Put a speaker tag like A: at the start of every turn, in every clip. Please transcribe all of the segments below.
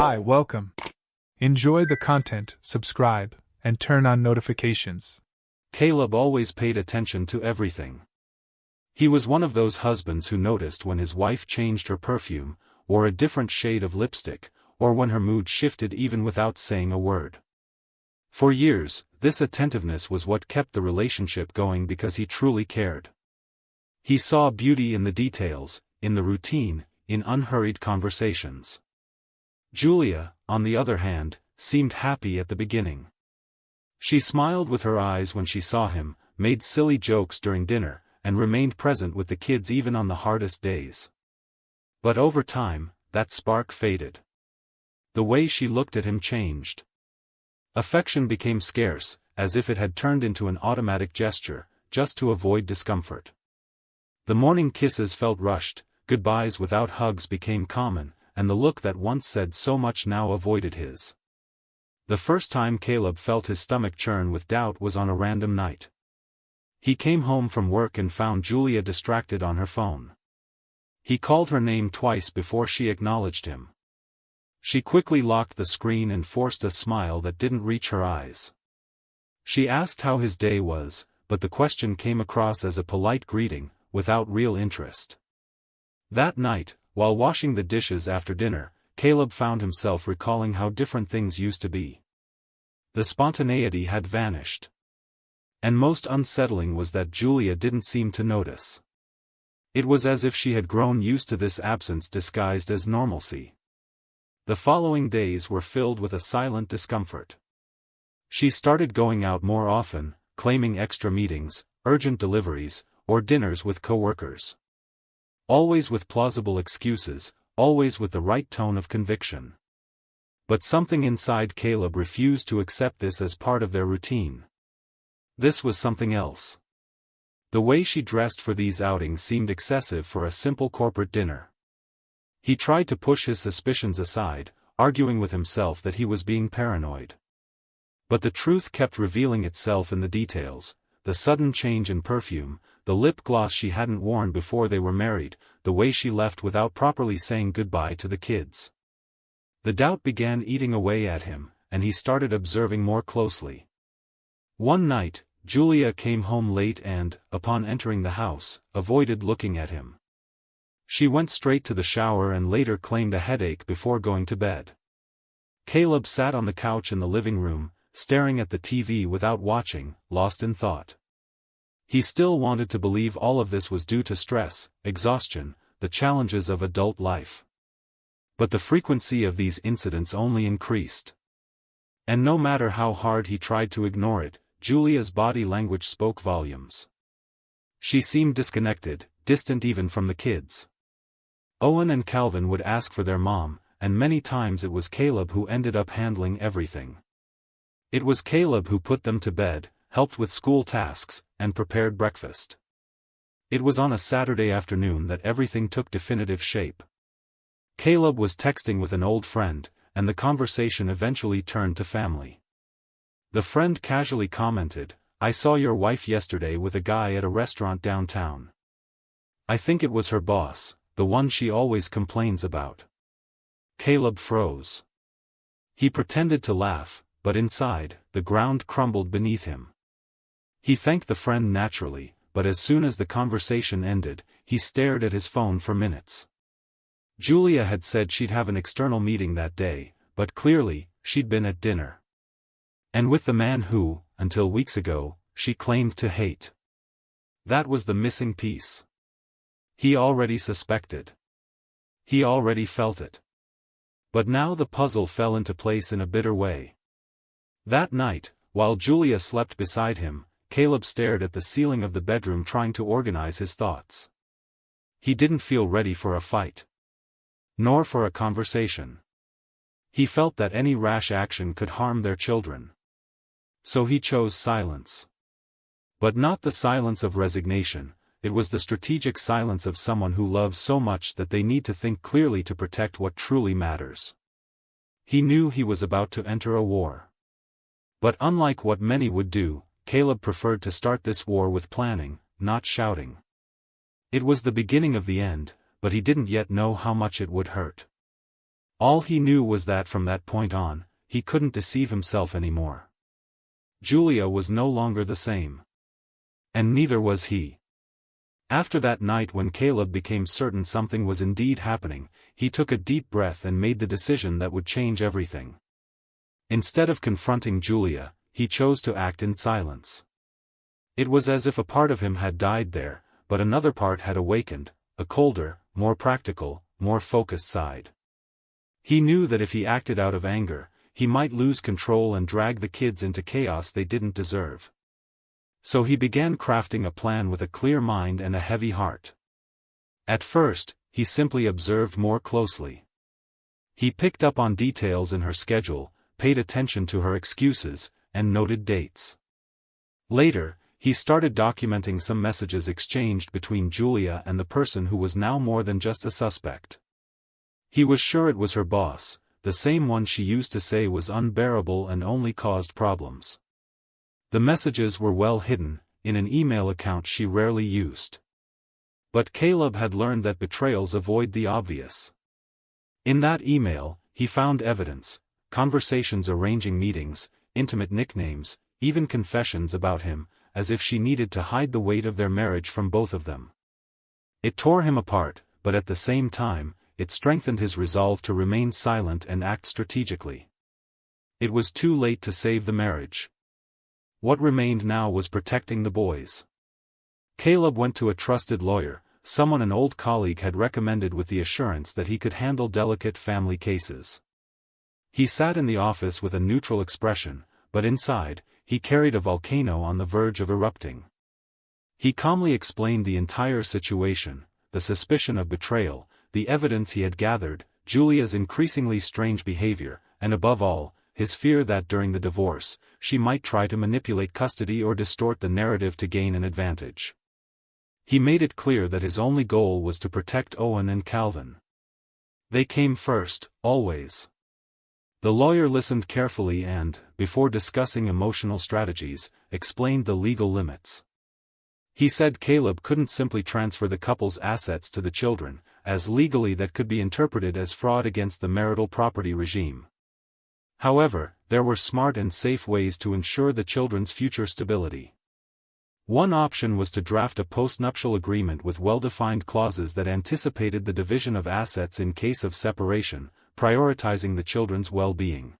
A: Hi, welcome. Enjoy the content, subscribe, and turn on notifications.
B: Caleb always paid attention to everything. He was one of those husbands who noticed when his wife changed her perfume, wore a different shade of lipstick, or when her mood shifted even without saying a word. For years, this attentiveness was what kept the relationship going because he truly cared. He saw beauty in the details, in the routine, in unhurried conversations. Julia, on the other hand, seemed happy at the beginning. She smiled with her eyes when she saw him, made silly jokes during dinner, and remained present with the kids even on the hardest days. But over time, that spark faded. The way she looked at him changed. Affection became scarce, as if it had turned into an automatic gesture, just to avoid discomfort. The morning kisses felt rushed, goodbyes without hugs became common, and the look that once said so much now avoided his. The first time Caleb felt his stomach churn with doubt was on a random night. He came home from work and found Julia distracted on her phone. He called her name twice before she acknowledged him. She quickly locked the screen and forced a smile that didn't reach her eyes. She asked how his day was, but the question came across as a polite greeting, without real interest. That night, while washing the dishes after dinner, Caleb found himself recalling how different things used to be. The spontaneity had vanished. And most unsettling was that Julia didn't seem to notice. It was as if she had grown used to this absence disguised as normalcy. The following days were filled with a silent discomfort. She started going out more often, claiming extra meetings, urgent deliveries, or dinners with coworkers. Always with plausible excuses, always with the right tone of conviction. But something inside Caleb refused to accept this as part of their routine. This was something else. The way she dressed for these outings seemed excessive for a simple corporate dinner. He tried to push his suspicions aside, arguing with himself that he was being paranoid. But the truth kept revealing itself in the details: the sudden change in perfume, the lip gloss she hadn't worn before they were married, the way she left without properly saying goodbye to the kids. The doubt began eating away at him, and he started observing more closely. One night, Julia came home late and, upon entering the house, avoided looking at him. She went straight to the shower and later claimed a headache before going to bed. Caleb sat on the couch in the living room, staring at the TV without watching, lost in thought. He still wanted to believe all of this was due to stress, exhaustion, the challenges of adult life. But the frequency of these incidents only increased. And no matter how hard he tried to ignore it, Julia's body language spoke volumes. She seemed disconnected, distant even from the kids. Owen and Calvin would ask for their mom, and many times it was Caleb who ended up handling everything. It was Caleb who put them to bed, helped with school tasks, and prepared breakfast. It was on a Saturday afternoon that everything took definitive shape. Caleb was texting with an old friend, and the conversation eventually turned to family. The friend casually commented, "I saw your wife yesterday with a guy at a restaurant downtown. I think it was her boss, the one she always complains about." Caleb froze. He pretended to laugh, but inside, the ground crumbled beneath him. He thanked the friend naturally, but as soon as the conversation ended, he stared at his phone for minutes. Julia had said she'd have an external meeting that day, but clearly, she'd been at dinner. And with the man who, until weeks ago, she claimed to hate. That was the missing piece. He already suspected. He already felt it. But now the puzzle fell into place in a bitter way. That night, while Julia slept beside him, Caleb stared at the ceiling of the bedroom trying to organize his thoughts. He didn't feel ready for a fight. Nor for a conversation. He felt that any rash action could harm their children. So he chose silence. But not the silence of resignation, it was the strategic silence of someone who loves so much that they need to think clearly to protect what truly matters. He knew he was about to enter a war. But unlike what many would do, Caleb preferred to start this war with planning, not shouting. It was the beginning of the end, but he didn't yet know how much it would hurt. All he knew was that from that point on, he couldn't deceive himself anymore. Julia was no longer the same. And neither was he. After that night when Caleb became certain something was indeed happening, he took a deep breath and made the decision that would change everything. Instead of confronting Julia, he chose to act in silence. It was as if a part of him had died there, but another part had awakened, a colder, more practical, more focused side. He knew that if he acted out of anger, he might lose control and drag the kids into chaos they didn't deserve. So he began crafting a plan with a clear mind and a heavy heart. At first, he simply observed more closely. He picked up on details in her schedule, paid attention to her excuses, and noted dates. Later, he started documenting some messages exchanged between Julia and the person who was now more than just a suspect. He was sure it was her boss, the same one she used to say was unbearable and only caused problems. The messages were well hidden, in an email account she rarely used. But Caleb had learned that betrayals avoid the obvious. In that email, he found evidence, conversations arranging meetings, intimate nicknames, even confessions about him, as if she needed to hide the weight of their marriage from both of them. It tore him apart, but at the same time, it strengthened his resolve to remain silent and act strategically. It was too late to save the marriage. What remained now was protecting the boys. Caleb went to a trusted lawyer, someone an old colleague had recommended with the assurance that he could handle delicate family cases. He sat in the office with a neutral expression, but inside, he carried a volcano on the verge of erupting. He calmly explained the entire situation, the suspicion of betrayal, the evidence he had gathered, Julia's increasingly strange behavior, and above all, his fear that during the divorce, she might try to manipulate custody or distort the narrative to gain an advantage. He made it clear that his only goal was to protect Owen and Calvin. They came first, always. The lawyer listened carefully and, before discussing emotional strategies, explained the legal limits. He said Caleb couldn't simply transfer the couple's assets to the children, as legally that could be interpreted as fraud against the marital property regime. However, there were smart and safe ways to ensure the children's future stability. One option was to draft a postnuptial agreement with well-defined clauses that anticipated the division of assets in case of separation, prioritizing the children's well-being.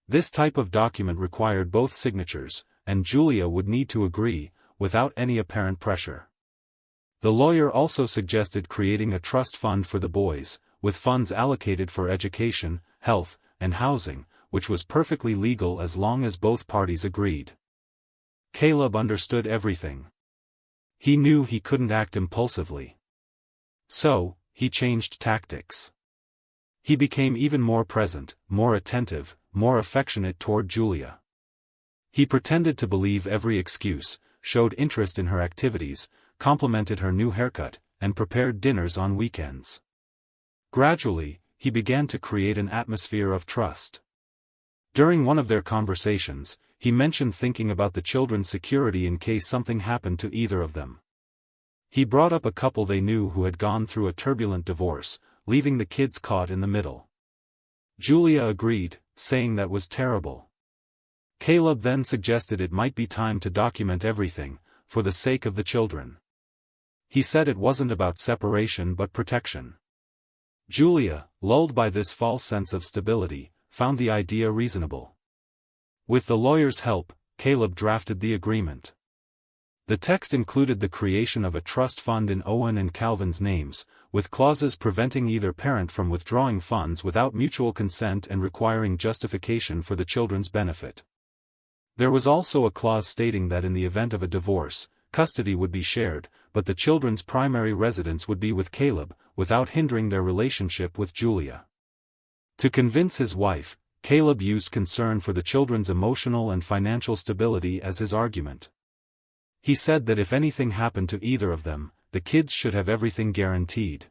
B: This type of document required both signatures, and Julia would need to agree, without any apparent pressure. The lawyer also suggested creating a trust fund for the boys, with funds allocated for education, health, and housing, which was perfectly legal as long as both parties agreed. Caleb understood everything. He knew he couldn't act impulsively. So, he changed tactics. He became even more present, more attentive, more affectionate toward Julia. He pretended to believe every excuse, showed interest in her activities, complimented her new haircut, and prepared dinners on weekends. Gradually, he began to create an atmosphere of trust. During one of their conversations, he mentioned thinking about the children's security in case something happened to either of them. He brought up a couple they knew who had gone through a turbulent divorce, leaving the kids caught in the middle. Julia agreed, saying that was terrible. Caleb then suggested it might be time to document everything, for the sake of the children. He said it wasn't about separation but protection. Julia, lulled by this false sense of stability, found the idea reasonable. With the lawyer's help, Caleb drafted the agreement. The text included the creation of a trust fund in Owen and Calvin's names, with clauses preventing either parent from withdrawing funds without mutual consent and requiring justification for the children's benefit. There was also a clause stating that in the event of a divorce, custody would be shared, but the children's primary residence would be with Caleb, without hindering their relationship with Julia. To convince his wife, Caleb used concern for the children's emotional and financial stability as his argument. He said that if anything happened to either of them, the kids should have everything guaranteed.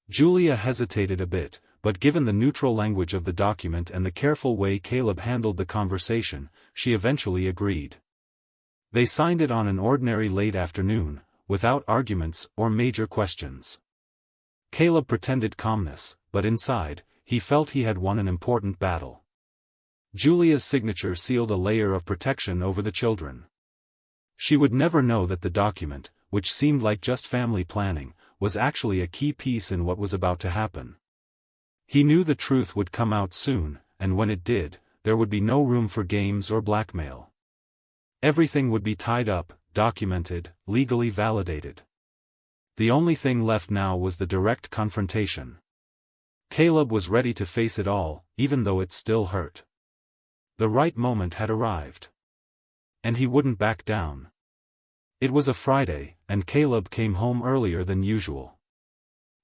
B: Julia hesitated a bit, but given the neutral language of the document and the careful way Caleb handled the conversation, she eventually agreed. They signed it on an ordinary late afternoon, without arguments or major questions. Caleb pretended calmness, but inside, he felt he had won an important battle. Julia's signature sealed a layer of protection over the children. She would never know that the document, which seemed like just family planning, was actually a key piece in what was about to happen. He knew the truth would come out soon, and when it did, there would be no room for games or blackmail. Everything would be tied up, documented, legally validated. The only thing left now was the direct confrontation. Caleb was ready to face it all, even though it still hurt. The right moment had arrived. And he wouldn't back down. It was a Friday, and Caleb came home earlier than usual.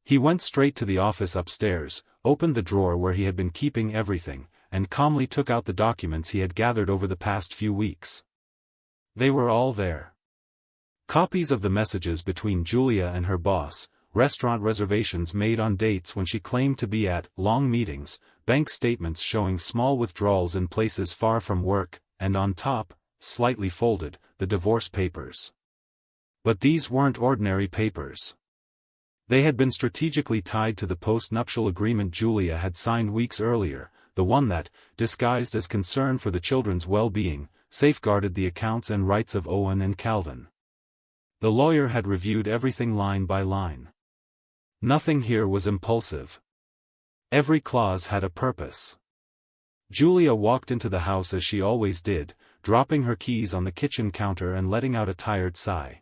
B: He went straight to the office upstairs, opened the drawer where he had been keeping everything, and calmly took out the documents he had gathered over the past few weeks. They were all there. Copies of the messages between Julia and her boss, restaurant reservations made on dates when she claimed to be at long meetings, bank statements showing small withdrawals in places far from work, and on top, slightly folded, the divorce papers. But these weren't ordinary papers. They had been strategically tied to the post-nuptial agreement Julia had signed weeks earlier, the one that, disguised as concern for the children's well-being, safeguarded the accounts and rights of Owen and Calvin. The lawyer had reviewed everything line by line. Nothing here was impulsive. Every clause had a purpose. Julia walked into the house as she always did, dropping her keys on the kitchen counter and letting out a tired sigh.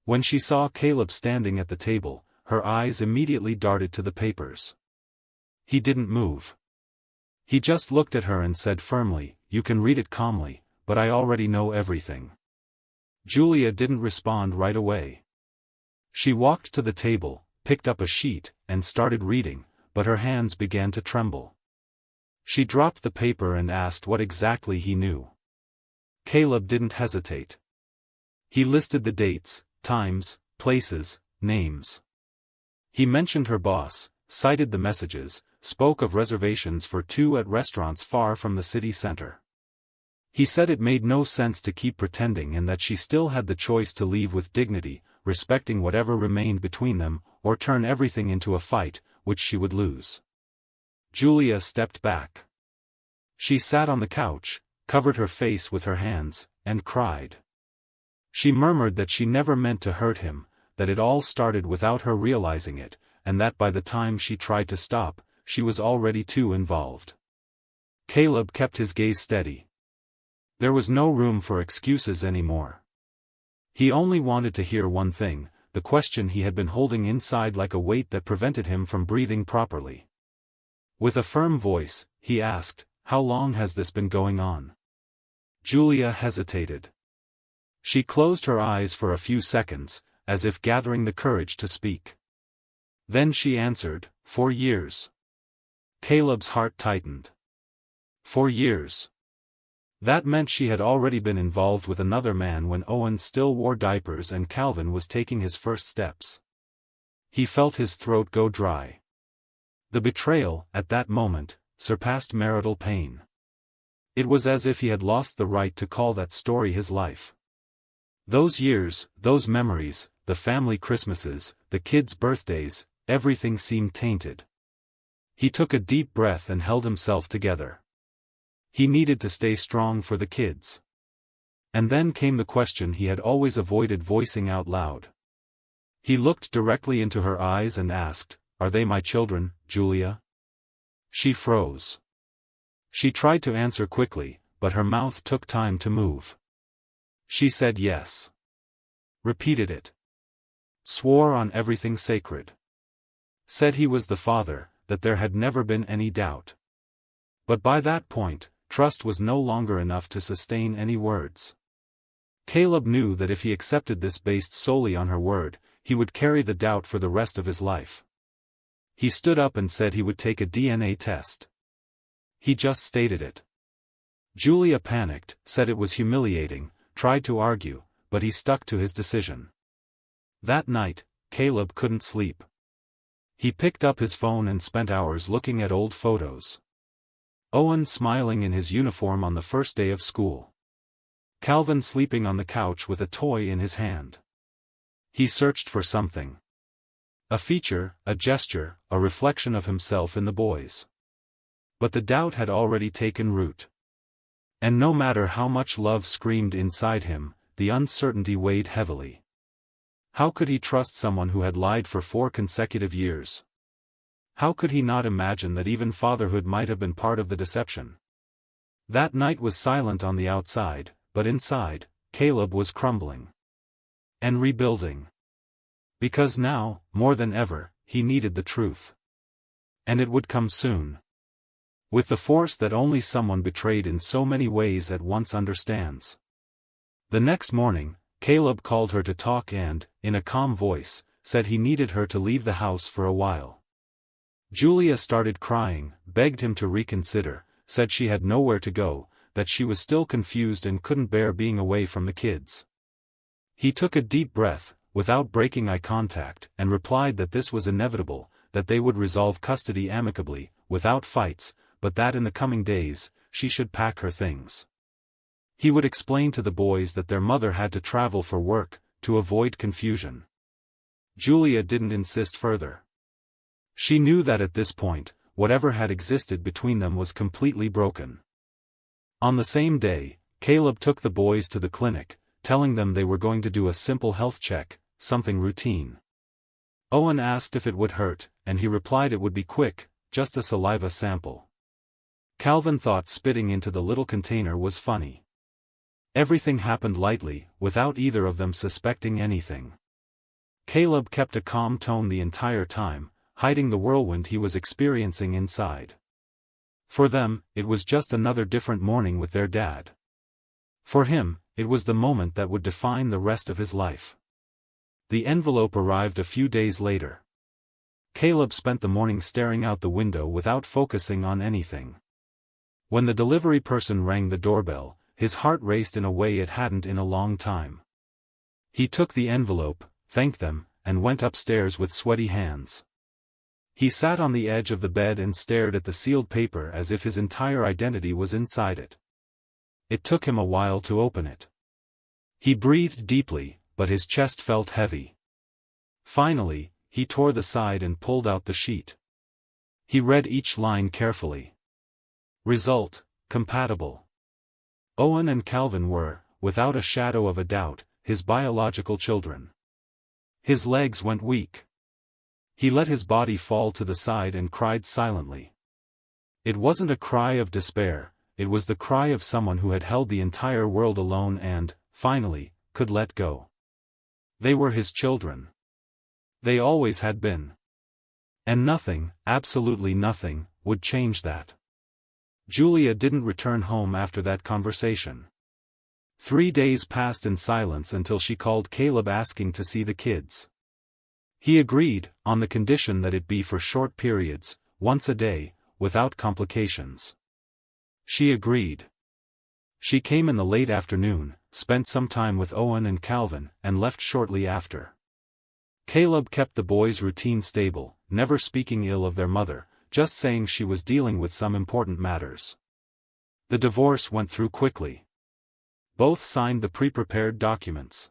B: When she saw Caleb standing at the table, her eyes immediately darted to the papers. He didn't move. He just looked at her and said firmly, "You can read it calmly, but I already know everything." Julia didn't respond right away. She walked to the table, picked up a sheet, and started reading, but her hands began to tremble. She dropped the paper and asked what exactly he knew. Caleb didn't hesitate. He listed the dates, times, places, names. He mentioned her boss, cited the messages, spoke of reservations for 2 at restaurants far from the city center. He said it made no sense to keep pretending and that she still had the choice to leave with dignity, respecting whatever remained between them, or turn everything into a fight, which she would lose. Julia stepped back. She sat on the couch, covered her face with her hands, and cried. She murmured that she never meant to hurt him, that it all started without her realizing it, and that by the time she tried to stop, she was already too involved. Caleb kept his gaze steady. There was no room for excuses anymore. He only wanted to hear one thing, the question he had been holding inside like a weight that prevented him from breathing properly. With a firm voice, he asked, "How long has this been going on?" Julia hesitated. She closed her eyes for a few seconds, as if gathering the courage to speak. Then she answered, 4 years. Caleb's heart tightened. 4 years. That meant she had already been involved with another man when Owen still wore diapers and Calvin was taking his first steps. He felt his throat go dry. The betrayal, at that moment, surpassed marital pain. It was as if he had lost the right to call that story his life. Those years, those memories, the family Christmases, the kids' birthdays, everything seemed tainted. He took a deep breath and held himself together. He needed to stay strong for the kids. And then came the question he had always avoided voicing out loud. He looked directly into her eyes and asked, "Are they my children, Julia?" She froze. She tried to answer quickly, but her mouth took time to move. She said yes. Repeated it. Swore on everything sacred. Said he was the father, that there had never been any doubt. But by that point, trust was no longer enough to sustain any words. Caleb knew that if he accepted this based solely on her word, he would carry the doubt for the rest of his life. He stood up and said he would take a DNA test. He just stated it. Julia panicked, said it was humiliating, tried to argue, but he stuck to his decision. That night, Caleb couldn't sleep. He picked up his phone and spent hours looking at old photos. Owen smiling in his uniform on the first day of school. Calvin sleeping on the couch with a toy in his hand. He searched for something. A feature, a gesture, a reflection of himself in the boys. But the doubt had already taken root. And no matter how much love screamed inside him, the uncertainty weighed heavily. How could he trust someone who had lied for 4 consecutive years? How could he not imagine that even fatherhood might have been part of the deception? That night was silent on the outside, but inside, Caleb was crumbling. And rebuilding. Because now, more than ever, he needed the truth. And it would come soon. With the force that only someone betrayed in so many ways at once understands. The next morning, Caleb called her to talk and, in a calm voice, said he needed her to leave the house for a while. Julia started crying, begged him to reconsider, said she had nowhere to go, that she was still confused and couldn't bear being away from the kids. He took a deep breath, without breaking eye contact, and replied that this was inevitable, that they would resolve custody amicably, without fights, but that in the coming days, she should pack her things. He would explain to the boys that their mother had to travel for work, to avoid confusion. Julia didn't insist further. She knew that at this point, whatever had existed between them was completely broken. On the same day, Caleb took the boys to the clinic, telling them they were going to do a simple health check, something routine. Owen asked if it would hurt, and he replied it would be quick, just a saliva sample. Calvin thought spitting into the little container was funny. Everything happened lightly, without either of them suspecting anything. Caleb kept a calm tone the entire time, hiding the whirlwind he was experiencing inside. For them, it was just another different morning with their dad. For him, it was the moment that would define the rest of his life. The envelope arrived a few days later. Caleb spent the morning staring out the window without focusing on anything. When the delivery person rang the doorbell, his heart raced in a way it hadn't in a long time. He took the envelope, thanked them, and went upstairs with sweaty hands. He sat on the edge of the bed and stared at the sealed paper as if his entire identity was inside it. It took him a while to open it. He breathed deeply, but his chest felt heavy. Finally, he tore the side and pulled out the sheet. He read each line carefully. Result: compatible. Owen and Calvin were, without a shadow of a doubt, his biological children. His legs went weak. He let his body fall to the side and cried silently. It wasn't a cry of despair, it was the cry of someone who had held the entire world alone and, finally, could let go. They were his children. They always had been. And nothing, absolutely nothing, would change that. Julia didn't return home after that conversation. 3 days passed in silence until she called Caleb asking to see the kids. He agreed, on the condition that it be for short periods, once a day, without complications. She agreed. She came in the late afternoon, spent some time with Owen and Calvin, and left shortly after. Caleb kept the boys' routine stable, never speaking ill of their mother, just saying she was dealing with some important matters. The divorce went through quickly. Both signed the pre-prepared documents.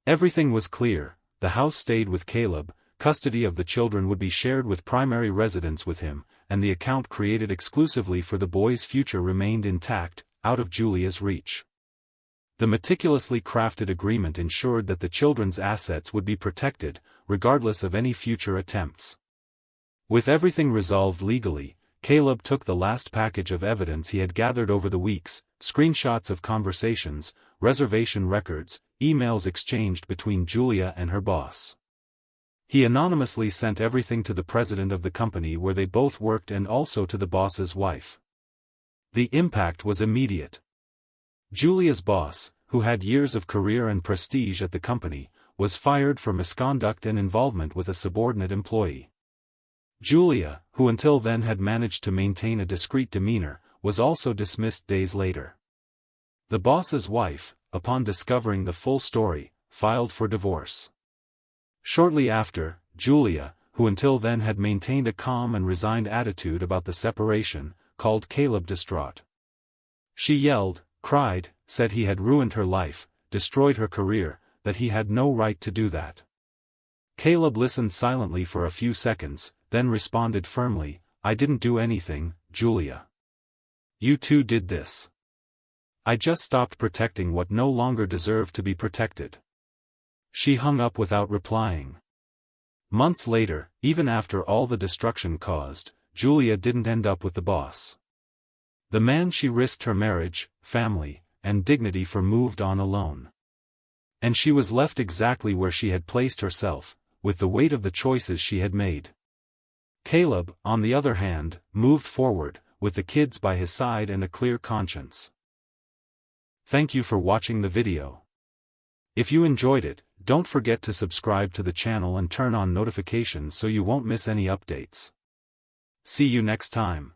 B: Everything was clear. The house stayed with Caleb, custody of the children would be shared with primary residence with him, and the account created exclusively for the boys' future remained intact, out of Julia's reach. The meticulously crafted agreement ensured that the children's assets would be protected, regardless of any future attempts. With everything resolved legally, Caleb took the last package of evidence he had gathered over the weeks, screenshots of conversations, reservation records, emails exchanged between Julia and her boss. He anonymously sent everything to the president of the company where they both worked and also to the boss's wife. The impact was immediate. Julia's boss, who had years of career and prestige at the company, was fired for misconduct and involvement with a subordinate employee. Julia, who until then had managed to maintain a discreet demeanor, was also dismissed days later. The boss's wife, upon discovering the full story, filed for divorce. Shortly after, Julia, who until then had maintained a calm and resigned attitude about the separation, called Caleb distraught. She yelled, cried, said he had ruined her life, destroyed her career, that he had no right to do that. Caleb listened silently for a few seconds, then responded firmly, "I didn't do anything, Julia. You two did this. I just stopped protecting what no longer deserved to be protected." She hung up without replying. Months later, even after all the destruction caused, Julia didn't end up with the boss. The man she risked her marriage, family, and dignity for moved on alone. And she was left exactly where she had placed herself, with the weight of the choices she had made. Caleb, on the other hand, moved forward, with the kids by his side and a clear conscience. Thank you for watching the video. If you enjoyed it, don't forget to subscribe to the channel and turn on notifications so you won't miss any updates. See you next time.